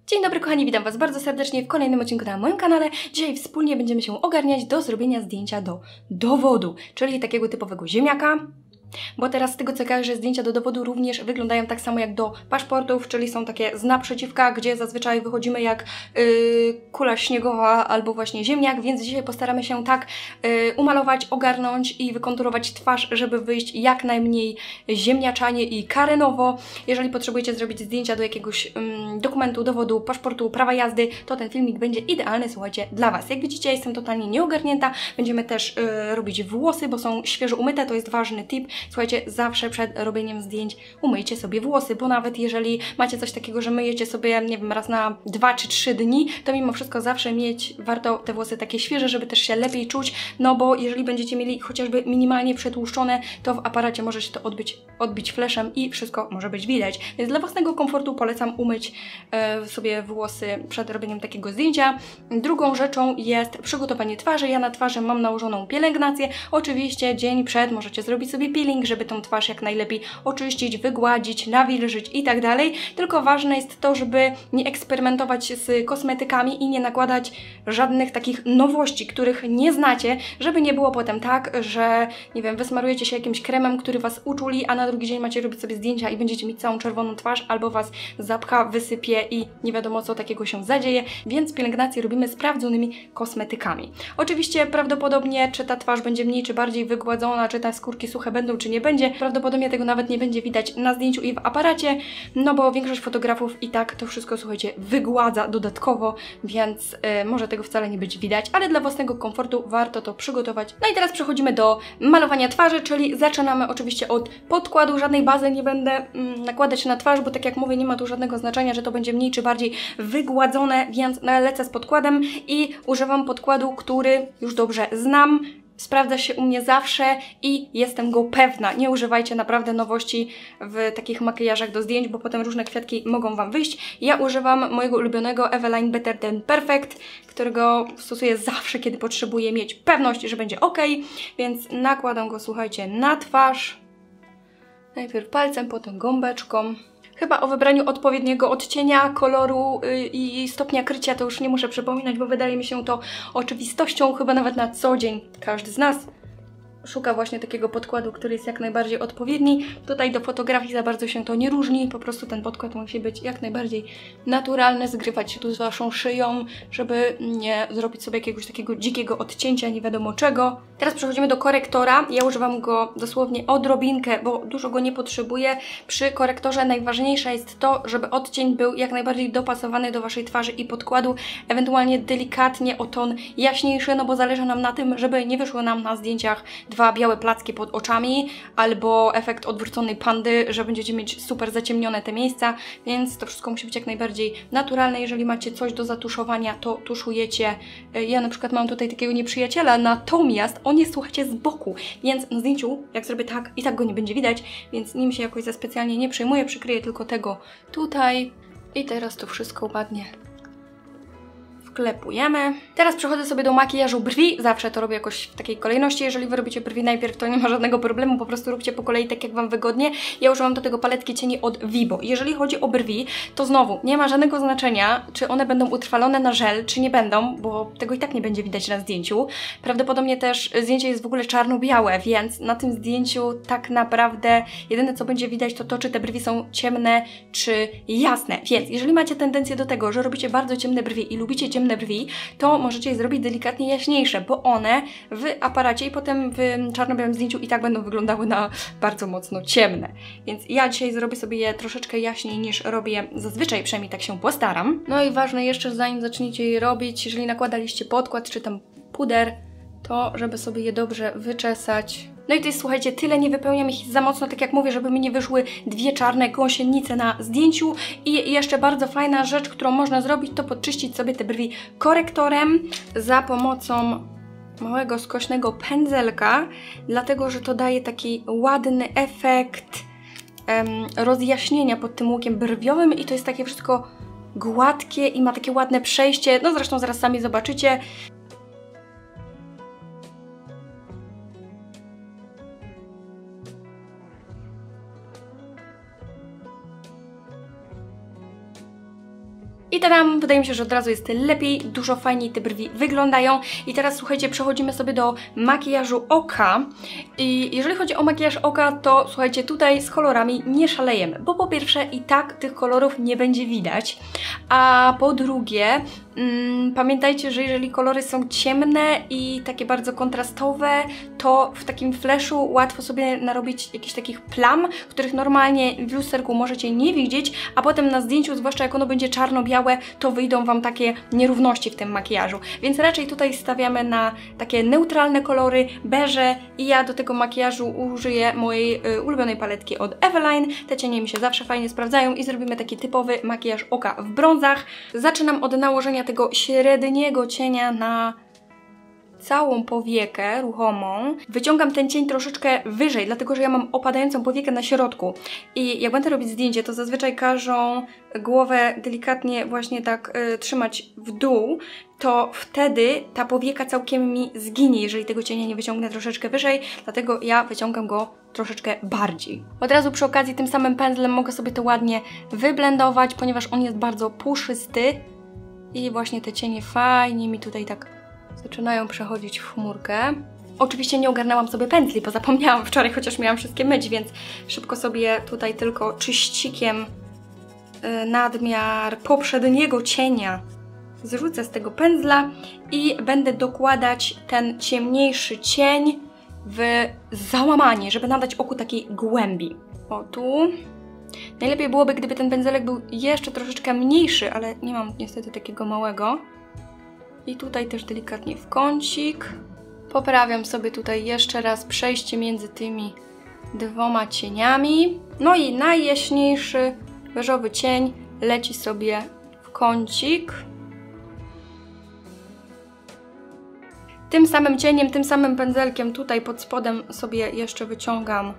Dzień dobry kochani, witam Was bardzo serdecznie w kolejnym odcinku na moim kanale. Dzisiaj wspólnie będziemy się ogarniać do zrobienia zdjęcia do dowodu, czyli takiego typowego ziemniaka. Bo teraz z tego co kojarzę, zdjęcia do dowodu również wyglądają tak samo jak do paszportów, czyli są takie z naprzeciwka, gdzie zazwyczaj wychodzimy jak kula śniegowa albo właśnie ziemniak, więc dzisiaj postaramy się tak umalować, ogarnąć i wykonturować twarz, żeby wyjść jak najmniej ziemniaczanie i karenowo. Jeżeli potrzebujecie zrobić zdjęcia do jakiegoś dokumentu, dowodu, paszportu, prawa jazdy, to ten filmik będzie idealny, słuchajcie, dla Was. Jak widzicie, jestem totalnie nieogarnięta. Będziemy też robić włosy, bo są świeżo umyte, to jest ważny tip. Słuchajcie, zawsze przed robieniem zdjęć umyjcie sobie włosy, bo nawet jeżeli macie coś takiego, że myjecie sobie, nie wiem, raz na 2 czy 3 dni, to mimo wszystko zawsze warto te włosy takie świeże, żeby też się lepiej czuć, no bo jeżeli będziecie mieli chociażby minimalnie przetłuszczone, to w aparacie może się to odbić fleszem i wszystko może być widać. Więc dla własnego komfortu polecam umyć sobie włosy przed robieniem takiego zdjęcia. Drugą rzeczą jest przygotowanie twarzy. Ja na twarzy mam nałożoną pielęgnację. Oczywiście dzień przed możecie zrobić sobie peeling, żeby tą twarz jak najlepiej oczyścić, wygładzić, nawilżyć i tak dalej. Tylko ważne jest to, żeby nie eksperymentować z kosmetykami i nie nakładać żadnych takich nowości, których nie znacie, żeby nie było potem tak, że nie wiem, wysmarujecie się jakimś kremem, który Was uczuli, a na drugi dzień macie robić sobie zdjęcia i będziecie mieć całą czerwoną twarz, albo Was zapcha, wysypie i nie wiadomo co takiego się zadzieje, więc pielęgnację robimy sprawdzonymi kosmetykami. Oczywiście prawdopodobnie, czy ta twarz będzie mniej czy bardziej wygładzona, czy te skórki suche będą, czy nie będzie. Prawdopodobnie tego nawet nie będzie widać na zdjęciu i w aparacie, no bo większość fotografów i tak to wszystko, słuchajcie, wygładza dodatkowo, więc może tego wcale nie być widać, ale dla własnego komfortu warto to przygotować. No i teraz przechodzimy do malowania twarzy, czyli zaczynamy oczywiście od podkładu. Żadnej bazy nie będę nakładać na twarz, bo tak jak mówię, nie ma tu żadnego znaczenia, że to będzie mniej czy bardziej wygładzone, więc lecę z podkładem i używam podkładu, który już dobrze znam. Sprawdza się u mnie zawsze i jestem go pewna. Nie używajcie naprawdę nowości w takich makijażach do zdjęć, bo potem różne kwiatki mogą Wam wyjść. Ja używam mojego ulubionego Eveline Better Than Perfect, którego stosuję zawsze, kiedy potrzebuję mieć pewność, że będzie ok, więc nakładam go, słuchajcie, na twarz. Najpierw palcem, potem gąbeczką. Chyba o wybraniu odpowiedniego odcienia, koloru i stopnia krycia to już nie muszę przypominać, bo wydaje mi się to oczywistością, chyba nawet na co dzień każdy z nas szuka właśnie takiego podkładu, który jest jak najbardziej odpowiedni. Tutaj do fotografii za bardzo się to nie różni, po prostu ten podkład musi być jak najbardziej naturalny, zgrywać się tu z Waszą szyją, żeby nie zrobić sobie jakiegoś takiego dzikiego odcięcia, nie wiadomo czego. Teraz przechodzimy do korektora. Ja używam go dosłownie odrobinkę, bo dużo go nie potrzebuję. Przy korektorze najważniejsze jest to, żeby odcień był jak najbardziej dopasowany do Waszej twarzy i podkładu, ewentualnie delikatnie o ton jaśniejszy, no bo zależy nam na tym, żeby nie wyszły nam na zdjęciach dwa białe placki pod oczami, albo efekt odwróconej pandy, że będziecie mieć super zaciemnione te miejsca, więc to wszystko musi być jak najbardziej naturalne. Jeżeli macie coś do zatuszowania, to tuszujecie. Ja na przykład mam tutaj takiego nieprzyjaciela, natomiast on jest, słuchajcie, z boku, więc na zdjęciu, jak zrobię tak, i tak go nie będzie widać, więc nim się jakoś za specjalnie nie przejmuję, przykryję tylko tego tutaj i teraz to wszystko ładnie wklepujemy. Teraz przechodzę sobie do makijażu brwi. Zawsze to robię jakoś w takiej kolejności. Jeżeli Wy robicie brwi najpierw, to nie ma żadnego problemu. Po prostu róbcie po kolei tak, jak Wam wygodnie. Ja używam do tego paletki cieni od Vibo. Jeżeli chodzi o brwi, to znowu nie ma żadnego znaczenia, czy one będą utrwalone na żel, czy nie będą, bo tego i tak nie będzie widać na zdjęciu. Prawdopodobnie też zdjęcie jest w ogóle czarno-białe, więc na tym zdjęciu tak naprawdę jedyne, co będzie widać, to to, czy te brwi są ciemne, czy jasne. Więc jeżeli macie tendencję do tego, że robicie bardzo ciemne brwi i lubicie ciemne brwi, to możecie je zrobić delikatnie jaśniejsze, bo one w aparacie i potem w czarno-białym zdjęciu i tak będą wyglądały na bardzo mocno ciemne. Więc ja dzisiaj zrobię sobie je troszeczkę jaśniej niż robię zazwyczaj, przynajmniej tak się postaram. No i ważne jeszcze, zanim zaczniecie je robić, jeżeli nakładaliście podkład czy tam puder, to żeby sobie je dobrze wyczesać. No i to jest, słuchajcie, tyle, nie wypełniam ich za mocno, tak jak mówię, żeby mi nie wyszły dwie czarne gąsienice na zdjęciu. I jeszcze bardzo fajna rzecz, którą można zrobić, to podczyścić sobie te brwi korektorem za pomocą małego, skośnego pędzelka, dlatego, że to daje taki ładny efekt rozjaśnienia pod tym łukiem brwiowym i to jest takie wszystko gładkie i ma takie ładne przejście, no zresztą zaraz sami zobaczycie. I tadam, wydaje mi się, że od razu jest lepiej, dużo fajniej te brwi wyglądają. I teraz słuchajcie, przechodzimy sobie do makijażu oka. I jeżeli chodzi o makijaż oka, to słuchajcie, tutaj z kolorami nie szalejemy, bo po pierwsze i tak tych kolorów nie będzie widać, a po drugie pamiętajcie, że jeżeli kolory są ciemne i takie bardzo kontrastowe, to w takim flashu łatwo sobie narobić jakichś takich plam, których normalnie w lusterku możecie nie widzieć, a potem na zdjęciu, zwłaszcza jak ono będzie czarno-białe, to wyjdą Wam takie nierówności w tym makijażu. Więc raczej tutaj stawiamy na takie neutralne kolory, beże i ja do tego makijażu użyję mojej ulubionej paletki od Eveline. Te cienie mi się zawsze fajnie sprawdzają i zrobimy taki typowy makijaż oka w brązach. Zaczynam od nałożenia tego średniego cienia na całą powiekę ruchomą. Wyciągam ten cień troszeczkę wyżej, dlatego że ja mam opadającą powiekę na środku i jak będę robić zdjęcie, to zazwyczaj każą głowę delikatnie właśnie tak trzymać w dół, to wtedy ta powieka całkiem mi zginie, jeżeli tego cienia nie wyciągnę troszeczkę wyżej, dlatego ja wyciągam go troszeczkę bardziej. Od razu przy okazji tym samym pędzlem mogę sobie to ładnie wyblendować, ponieważ on jest bardzo puszysty i właśnie te cienie fajnie mi tutaj tak zaczynają przechodzić w chmurkę. Oczywiście nie ogarnęłam sobie pędzli, bo zapomniałam wczoraj, chociaż miałam wszystkie myć, więc szybko sobie tutaj tylko czyścikiem nadmiar poprzedniego cienia zrzucę z tego pędzla i będę dokładać ten ciemniejszy cień w załamanie, żeby nadać oku takiej głębi. O tu. Najlepiej byłoby, gdyby ten pędzelek był jeszcze troszeczkę mniejszy, ale nie mam niestety takiego małego. I tutaj też delikatnie w kącik. Poprawiam sobie tutaj jeszcze raz przejście między tymi dwoma cieniami. No i najjaśniejszy beżowy cień leci sobie w kącik. Tym samym cieniem, tym samym pędzelkiem tutaj pod spodem sobie jeszcze wyciągam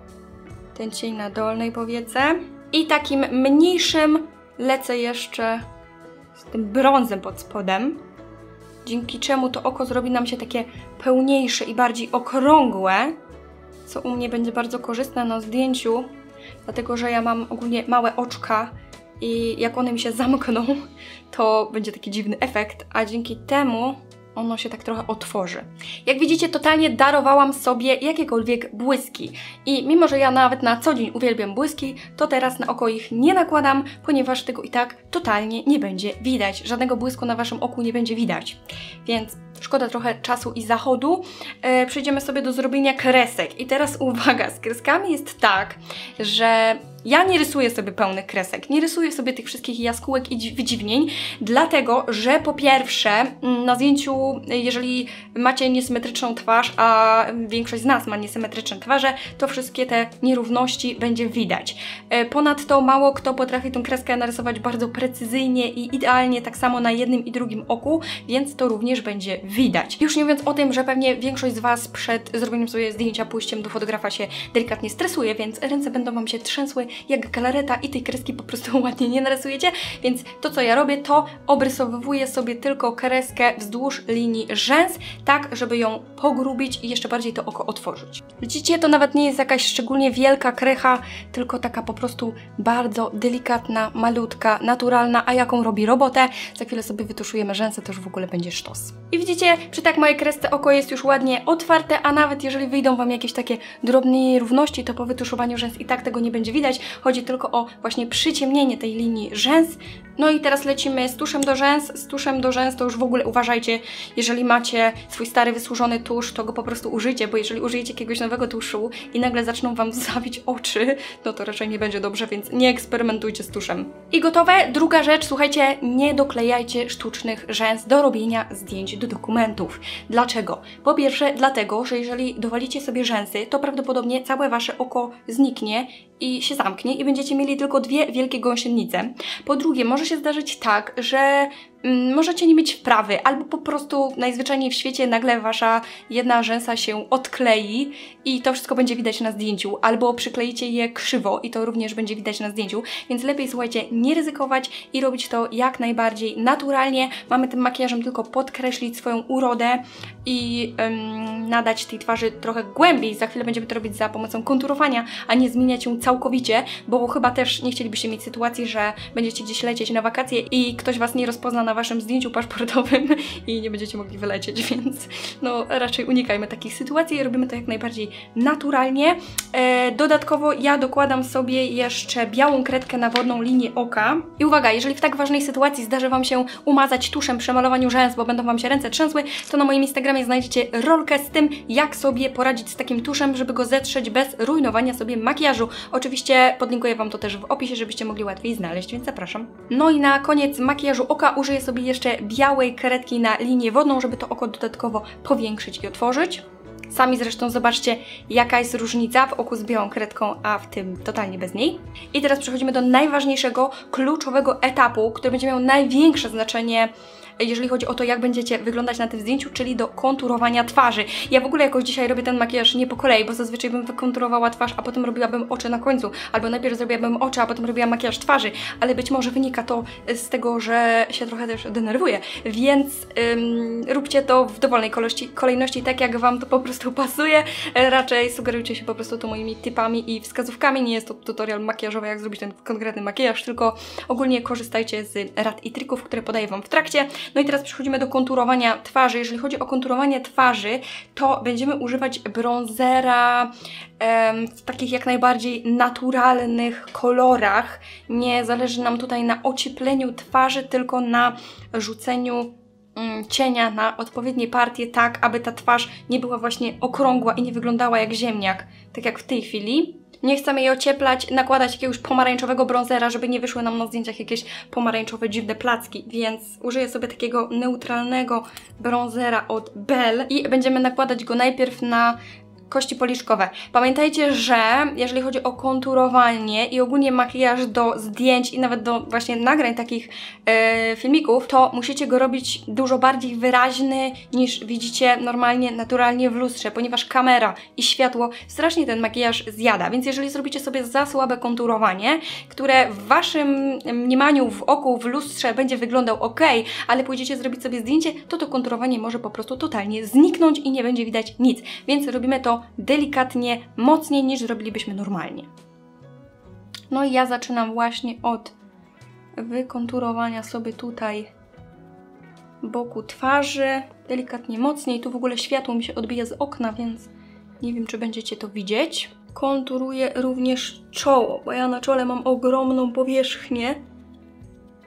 ten cień na dolnej powiece. I takim mniejszym lecę jeszcze z tym brązem pod spodem, dzięki czemu to oko zrobi nam się takie pełniejsze i bardziej okrągłe, co u mnie będzie bardzo korzystne na zdjęciu, dlatego że ja mam ogólnie małe oczka i jak one mi się zamkną, to będzie taki dziwny efekt, a dzięki temu ono się tak trochę otworzy. Jak widzicie, totalnie darowałam sobie jakiekolwiek błyski. I mimo, że ja nawet na co dzień uwielbiam błyski, to teraz na oko ich nie nakładam, ponieważ tego i tak totalnie nie będzie widać. Żadnego błysku na Waszym oku nie będzie widać. Więc szkoda trochę czasu i zachodu. Przejdziemy sobie do zrobienia kresek. I teraz uwaga, z kreskami jest tak, że ja nie rysuję sobie pełnych kresek, nie rysuję sobie tych wszystkich jaskółek i wydziwnień, dlatego, że po pierwsze na zdjęciu, jeżeli macie niesymetryczną twarz, a większość z nas ma niesymetryczne twarze, to wszystkie te nierówności będzie widać. Ponadto mało kto potrafi tą kreskę narysować bardzo precyzyjnie i idealnie tak samo na jednym i drugim oku, więc to również będzie widać. Już nie mówiąc o tym, że pewnie większość z Was przed zrobieniem sobie zdjęcia pójściem do fotografa się delikatnie stresuje, więc ręce będą Wam się trzęsły jak galareta i tej kreski po prostu ładnie nie narysujecie, więc to co ja robię, to obrysowuję sobie tylko kreskę wzdłuż linii rzęs, tak żeby ją pogrubić i jeszcze bardziej to oko otworzyć. Widzicie, to nawet nie jest jakaś szczególnie wielka krecha, tylko taka po prostu bardzo delikatna, malutka, naturalna, a jaką robi robotę. Za chwilę sobie wytuszujemy rzęsy, to już w ogóle będzie sztos. I widzicie, przy tak małej kresce oko jest już ładnie otwarte, a nawet jeżeli wyjdą Wam jakieś takie drobne nierówności, to po wytuszowaniu rzęs i tak tego nie będzie widać. Chodzi tylko o właśnie przyciemnienie tej linii rzęs. No i teraz lecimy z tuszem do rzęs. Z tuszem do rzęs to już w ogóle uważajcie, jeżeli macie swój stary wysłużony tusz, to go po prostu użyjcie, bo jeżeli użyjecie jakiegoś nowego tuszu i nagle zaczną Wam zawić oczy, no to raczej nie będzie dobrze, więc nie eksperymentujcie z tuszem. I gotowe. Druga rzecz, słuchajcie, nie doklejajcie sztucznych rzęs do robienia zdjęć do dokumentów. Dlaczego? Po pierwsze dlatego, że jeżeli dowalicie sobie rzęsy, to prawdopodobnie całe Wasze oko zniknie i się zamknie i będziecie mieli tylko dwie wielkie gąsienice. Po drugie, może się zdarzyć tak, że możecie nie mieć wprawy, albo po prostu najzwyczajniej w świecie nagle wasza jedna rzęsa się odklei i to wszystko będzie widać na zdjęciu, albo przykleicie je krzywo i to również będzie widać na zdjęciu, więc lepiej, słuchajcie, nie ryzykować i robić to jak najbardziej naturalnie. Mamy tym makijażem tylko podkreślić swoją urodę i nadać tej twarzy trochę głębiej. Za chwilę będziemy to robić za pomocą konturowania, a nie zmieniać ją całkowicie, bo chyba też nie chcielibyście mieć sytuacji, że będziecie gdzieś lecieć na wakacje i ktoś was nie rozpozna na waszym zdjęciu paszportowym i nie będziecie mogli wylecieć, więc no raczej unikajmy takich sytuacji i robimy to jak najbardziej naturalnie. Dodatkowo ja dokładam sobie jeszcze białą kredkę na wodną linię oka. I uwaga, jeżeli w tak ważnej sytuacji zdarzy wam się umazać tuszem przy malowaniu rzęs, bo będą wam się ręce trzęsły, to na moim Instagramie znajdziecie rolkę z tym, jak sobie poradzić z takim tuszem, żeby go zetrzeć bez rujnowania sobie makijażu. Oczywiście podlinkuję wam to też w opisie, żebyście mogli łatwiej znaleźć, więc zapraszam. No i na koniec makijażu oka użyję sobie jeszcze białej kredki na linię wodną, żeby to oko dodatkowo powiększyć i otworzyć. Sami zresztą zobaczcie, jaka jest różnica w oku z białą kredką, a w tym totalnie bez niej. I teraz przechodzimy do najważniejszego, kluczowego etapu, który będzie miał największe znaczenie, jeżeli chodzi o to, jak będziecie wyglądać na tym zdjęciu, czyli do konturowania twarzy. Ja w ogóle jakoś dzisiaj robię ten makijaż nie po kolei, bo zazwyczaj bym wykonturowała twarz, a potem robiłabym oczy na końcu, albo najpierw zrobiłabym oczy, a potem robiłam makijaż twarzy, ale być może wynika to z tego, że się trochę też denerwuję, więc róbcie to w dowolnej kolejności, tak jak wam to po prostu pasuje. Raczej sugerujcie się po prostu to moimi tipami i wskazówkami. Nie jest to tutorial makijażowy, jak zrobić ten konkretny makijaż, tylko ogólnie korzystajcie z rad i trików, które podaję wam w trakcie. No i teraz przechodzimy do konturowania twarzy. Jeżeli chodzi o konturowanie twarzy, to będziemy używać bronzera w takich jak najbardziej naturalnych kolorach. Nie zależy nam tutaj na ociepleniu twarzy, tylko na rzuceniu cienia na odpowiednie partie, tak aby ta twarz nie była właśnie okrągła i nie wyglądała jak ziemniak, tak jak w tej chwili. Nie chcemy jej ocieplać, nakładać jakiegoś pomarańczowego bronzera, żeby nie wyszły nam na zdjęciach jakieś pomarańczowe, dziwne placki, więc użyję sobie takiego neutralnego bronzera od Belle i będziemy nakładać go najpierw na kości policzkowe. Pamiętajcie, że jeżeli chodzi o konturowanie i ogólnie makijaż do zdjęć i nawet do właśnie nagrań takich filmików, to musicie go robić dużo bardziej wyraźny niż widzicie normalnie, naturalnie w lustrze, ponieważ kamera i światło strasznie ten makijaż zjada, więc jeżeli zrobicie sobie za słabe konturowanie, które w waszym mniemaniu w oku, w lustrze będzie wyglądał ok, ale pójdziecie zrobić sobie zdjęcie, to to konturowanie może po prostu totalnie zniknąć i nie będzie widać nic, więc robimy to delikatnie, mocniej niż zrobilibyśmy normalnie. No i ja zaczynam właśnie od wykonturowania sobie tutaj boku twarzy, delikatnie mocniej. Tu w ogóle światło mi się odbija z okna, więc nie wiem, czy będziecie to widzieć. Konturuję również czoło, bo ja na czole mam ogromną powierzchnię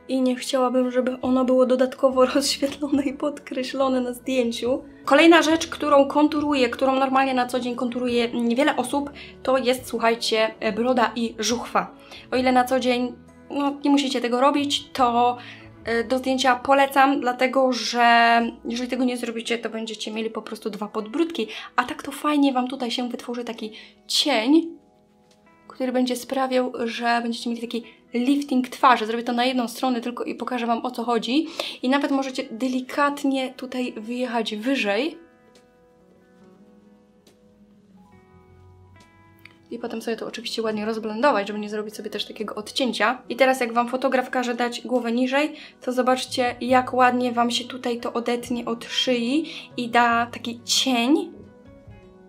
i nie chciałabym, żeby ono było dodatkowo rozświetlone i podkreślone na zdjęciu. Kolejna rzecz, którą konturuję, którą normalnie na co dzień konturuje niewiele osób, to jest, słuchajcie, broda i żuchwa. O ile na co dzień nie musicie tego robić, to do zdjęcia polecam, dlatego że jeżeli tego nie zrobicie, to będziecie mieli po prostu dwa podbródki, a tak to fajnie wam tutaj się wytworzy taki cień, który będzie sprawiał, że będziecie mieli taki lifting twarzy. Zrobię to na jedną stronę tylko i pokażę wam, o co chodzi. I nawet możecie delikatnie tutaj wyjechać wyżej. I potem sobie to oczywiście ładnie rozblendować, żeby nie zrobić sobie też takiego odcięcia. I teraz jak wam fotograf każe dać głowę niżej, to zobaczcie, jak ładnie wam się tutaj to odetnie od szyi i da taki cień.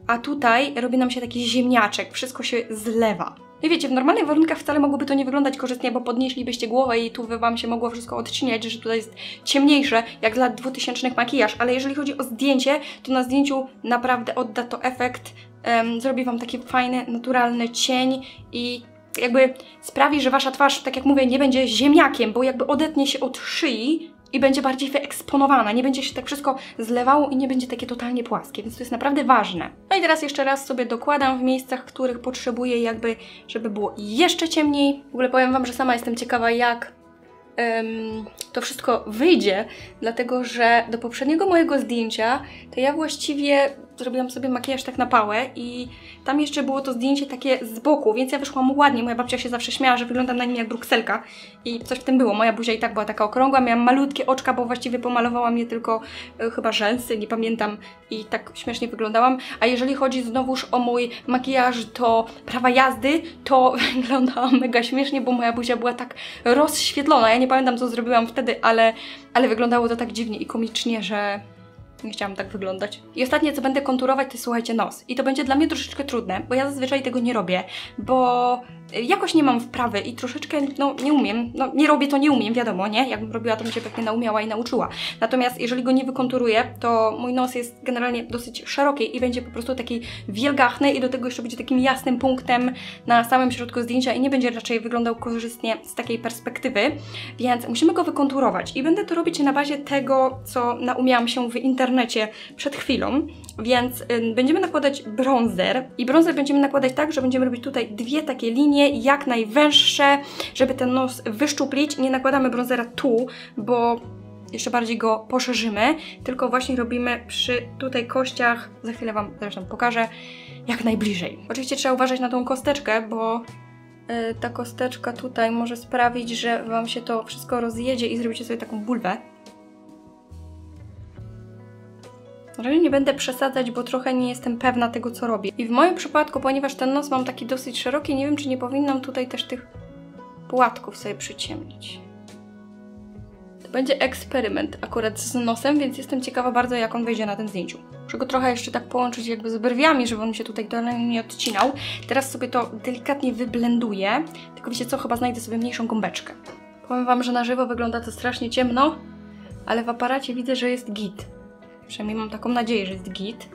A tutaj robi nam się taki ziemniaczek, wszystko się zlewa. I wiecie, w normalnych warunkach wcale mogłoby to nie wyglądać korzystnie, bo podnieślibyście głowę i tu wam się mogło wszystko odciniać, że tutaj jest ciemniejsze, jak z lat 2000 makijaż, ale jeżeli chodzi o zdjęcie, to na zdjęciu naprawdę odda to efekt, zrobi wam taki fajny, naturalny cień i jakby sprawi, że wasza twarz, tak jak mówię, nie będzie ziemniakiem, bo jakby odetnie się od szyi i będzie bardziej wyeksponowana, nie będzie się tak wszystko zlewało i nie będzie takie totalnie płaskie, więc to jest naprawdę ważne. No i teraz jeszcze raz sobie dokładam w miejscach, w których potrzebuję jakby, żeby było jeszcze ciemniej. W ogóle powiem wam, że sama jestem ciekawa, jak to wszystko wyjdzie, dlatego że do poprzedniego mojego zdjęcia to ja właściwie zrobiłam sobie makijaż tak na pałę i tam jeszcze było to zdjęcie takie z boku, więc ja wyszłam ładnie. Moja babcia się zawsze śmiała, że wyglądam na nim jak brukselka i coś w tym było. Moja buzia i tak była taka okrągła, miałam malutkie oczka, bo właściwie pomalowałam je tylko chyba rzęsy, nie pamiętam, i tak śmiesznie wyglądałam. A jeżeli chodzi znowuż o mój makijaż do prawa jazdy, to wyglądałam mega śmiesznie, bo moja buzia była tak rozświetlona. Ja nie pamiętam, co zrobiłam wtedy, ale wyglądało to tak dziwnie i komicznie, że nie chciałam tak wyglądać. I ostatnie, co będę konturować, to słuchajcie, nos. I to będzie dla mnie troszeczkę trudne, bo ja zazwyczaj tego nie robię, bo jakoś nie mam wprawy i troszeczkę, no nie umiem, no nie robię to nie umiem, wiadomo, nie? Jakbym robiła, to bym się pewnie naumiała i nauczyła. Natomiast jeżeli go nie wykonturuję, to mój nos jest generalnie dosyć szeroki i będzie po prostu taki wielgachny i do tego jeszcze będzie takim jasnym punktem na samym środku zdjęcia i nie będzie raczej wyglądał korzystnie z takiej perspektywy, więc musimy go wykonturować i będę to robić na bazie tego, co naumiałam się w internecie przed chwilą, więc będziemy nakładać bronzer i bronzer będziemy nakładać tak, że będziemy robić tutaj dwie takie linie, jak najwęższe, żeby ten nos wyszczuplić. Nie nakładamy bronzera tu, bo jeszcze bardziej go poszerzymy, tylko właśnie robimy przy tutaj kościach, za chwilę Wam zresztą pokażę, jak najbliżej. Oczywiście trzeba uważać na tą kosteczkę, bo ta kosteczka tutaj może sprawić, że Wam się to wszystko rozjedzie i zrobicie sobie taką bulwę. Na razie nie będę przesadzać, bo trochę nie jestem pewna tego, co robię. I w moim przypadku, ponieważ ten nos mam taki dosyć szeroki, nie wiem, czy nie powinnam tutaj też tych płatków sobie przyciemnić. To będzie eksperyment akurat z nosem, więc jestem ciekawa bardzo, jak on wyjdzie na tym zdjęciu. Muszę go trochę jeszcze tak połączyć jakby z brwiami, żeby on się tutaj nie odcinał. Teraz sobie to delikatnie wyblenduję, tylko wiecie co, chyba znajdę sobie mniejszą gąbeczkę. Powiem Wam, że na żywo wygląda to strasznie ciemno, ale w aparacie widzę, że jest git. Przynajmniej mam taką nadzieję, że jest git.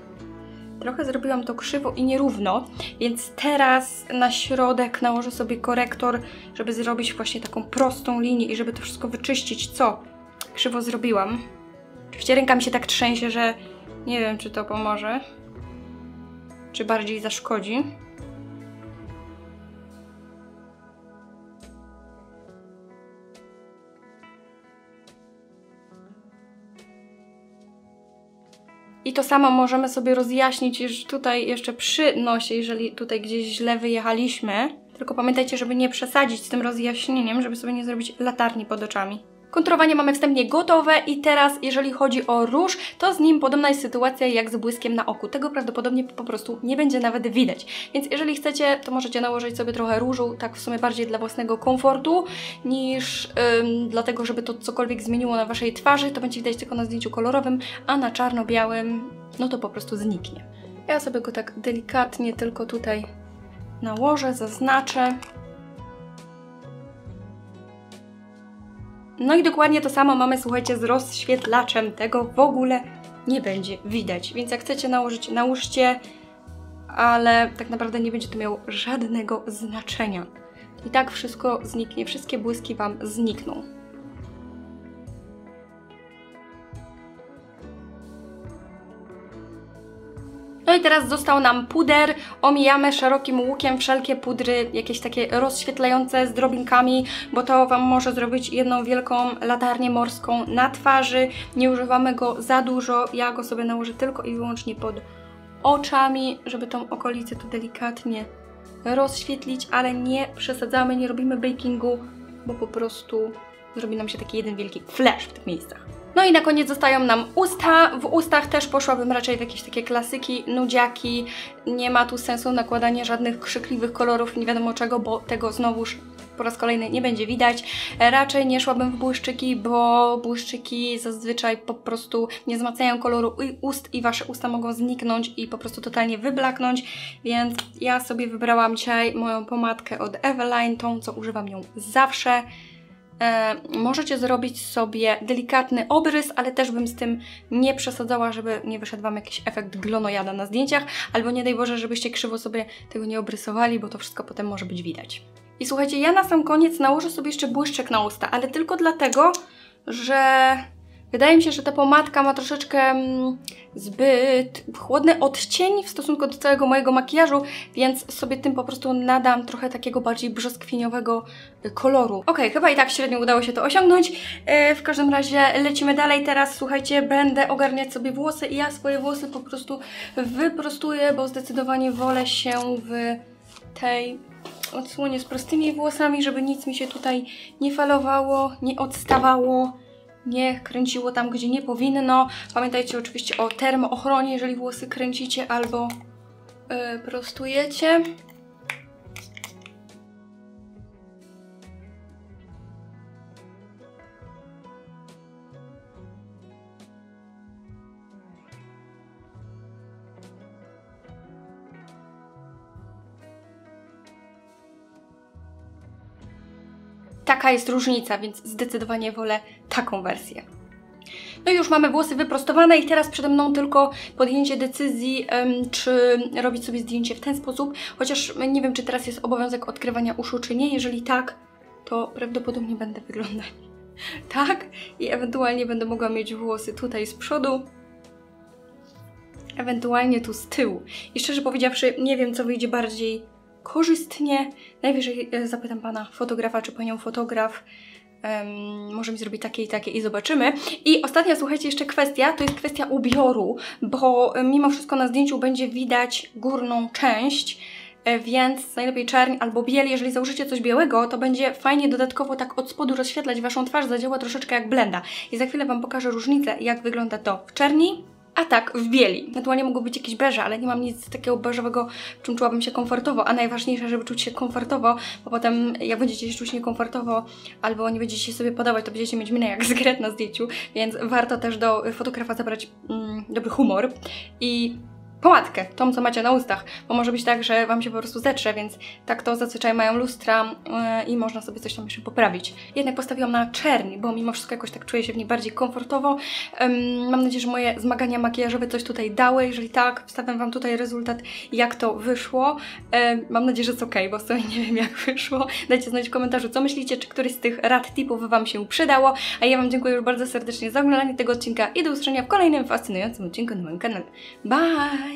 Trochę zrobiłam to krzywo i nierówno, więc teraz na środek nałożę sobie korektor, żeby zrobić właśnie taką prostą linię i żeby to wszystko wyczyścić, co krzywo zrobiłam. Oczywiście ręka mi się tak trzęsie, że nie wiem, czy to pomoże, czy bardziej zaszkodzi. I to samo możemy sobie rozjaśnić już tutaj jeszcze przy nosie, jeżeli tutaj gdzieś źle wyjechaliśmy. Tylko pamiętajcie, żeby nie przesadzić z tym rozjaśnieniem, żeby sobie nie zrobić latarni pod oczami. Konturowanie mamy wstępnie gotowe i teraz, jeżeli chodzi o róż, to z nim podobna jest sytuacja jak z błyskiem na oku. Tego prawdopodobnie po prostu nie będzie nawet widać. Więc jeżeli chcecie, to możecie nałożyć sobie trochę różu, tak w sumie bardziej dla własnego komfortu, niż dlatego, żeby to cokolwiek zmieniło na Waszej twarzy. To będzie widać tylko na zdjęciu kolorowym, a na czarno-białym, no to po prostu zniknie. Ja sobie go tak delikatnie tylko tutaj nałożę, zaznaczę. No i dokładnie to samo mamy, słuchajcie, z rozświetlaczem. Tego w ogóle nie będzie widać. Więc jak chcecie nałożyć, nałóżcie, ale tak naprawdę nie będzie to miało żadnego znaczenia. I tak wszystko zniknie, wszystkie błyski Wam znikną. No i teraz został nam puder. Omijamy szerokim łukiem wszelkie pudry, jakieś takie rozświetlające z drobinkami, bo to Wam może zrobić jedną wielką latarnię morską na twarzy. Nie używamy go za dużo. Ja go sobie nałożę tylko i wyłącznie pod oczami, żeby tą okolicę tu delikatnie rozświetlić, ale nie przesadzamy, nie robimy bakingu, bo po prostu zrobi nam się taki jeden wielki flash w tych miejscach. No i na koniec zostają nam usta. W ustach też poszłabym raczej w jakieś takie klasyki, nudziaki. Nie ma tu sensu nakładania żadnych krzykliwych kolorów, nie wiadomo czego, bo tego znowuż po raz kolejny nie będzie widać. Raczej nie szłabym w błyszczyki, bo błyszczyki zazwyczaj po prostu nie wzmacniają koloru ust i Wasze usta mogą zniknąć i po prostu totalnie wyblaknąć, więc ja sobie wybrałam dzisiaj moją pomadkę od Eveline, tą co używam ją zawsze. Możecie zrobić sobie delikatny obrys, ale też bym z tym nie przesadzała, żeby nie wyszedł Wam jakiś efekt glonojada na zdjęciach, albo nie daj Boże, żebyście krzywo sobie tego nie obrysowali, bo to wszystko potem może być widać. I słuchajcie, ja na sam koniec nałożę sobie jeszcze błyszczyk na usta, ale tylko dlatego, że Wydaje mi się, że ta pomadka ma troszeczkę zbyt chłodny odcień w stosunku do całego mojego makijażu, więc sobie tym po prostu nadam trochę takiego bardziej brzoskwiniowego koloru. Ok, chyba i tak średnio udało się to osiągnąć. W każdym razie lecimy dalej. Teraz, słuchajcie, będę ogarniać sobie włosy i ja swoje włosy po prostu wyprostuję, bo zdecydowanie wolę się w tej odsłonie z prostymi włosami, żeby nic mi się tutaj nie falowało, nie odstawało, nie kręciło tam, gdzie nie powinno. Pamiętajcie oczywiście o termoochronie, jeżeli włosy kręcicie albo prostujecie. Taka jest różnica, więc zdecydowanie wolę taką wersję. No i już mamy włosy wyprostowane i teraz przede mną tylko podjęcie decyzji, czy robić sobie zdjęcie w ten sposób, chociaż nie wiem, czy teraz jest obowiązek odkrywania uszu, czy nie. Jeżeli tak, to prawdopodobnie będę wyglądać tak i ewentualnie będę mogła mieć włosy tutaj z przodu, ewentualnie tu z tyłu. I szczerze powiedziawszy, nie wiem, co wyjdzie bardziej korzystnie. Najwyżej zapytam pana fotografa, czy panią fotograf może mi zrobić takie i takie i zobaczymy. I ostatnia, słuchajcie, jeszcze kwestia, to jest kwestia ubioru, bo mimo wszystko na zdjęciu będzie widać górną część, więc najlepiej czerń albo biel. Jeżeli założycie coś białego, to będzie fajnie dodatkowo tak od spodu rozświetlać waszą twarz, zadziała troszeczkę jak blenda. I za chwilę wam pokażę różnicę, jak wygląda to w czerni, a tak w bieli. Ewentualnie mogą być jakieś beże, ale nie mam nic takiego beżowego, w czym czułabym się komfortowo, a najważniejsze, żeby czuć się komfortowo, bo potem jak będziecie się czuć niekomfortowo albo nie będziecie się sobie podobać, to będziecie mieć minę jak zgret na zdjęciu, więc warto też do fotografa zabrać dobry humor i pomadkę, tą co macie na ustach, bo może być tak, że wam się po prostu zetrze, więc tak to zazwyczaj mają lustra i można sobie coś tam jeszcze poprawić. Jednak postawiłam na czerń, bo mimo wszystko jakoś tak czuję się w niej bardziej komfortowo. Mam nadzieję, że moje zmagania makijażowe coś tutaj dały. Jeżeli tak, wstawiam wam tutaj rezultat, jak to wyszło. Mam nadzieję, że jest ok, bo sobie nie wiem, jak wyszło. Dajcie znać w komentarzu, co myślicie, czy któryś z tych rad, tipów wam się przydało. A ja wam dziękuję już bardzo serdecznie za oglądanie tego odcinka i do usłyszenia w kolejnym fascynującym odcinku na moim kanale. Bye!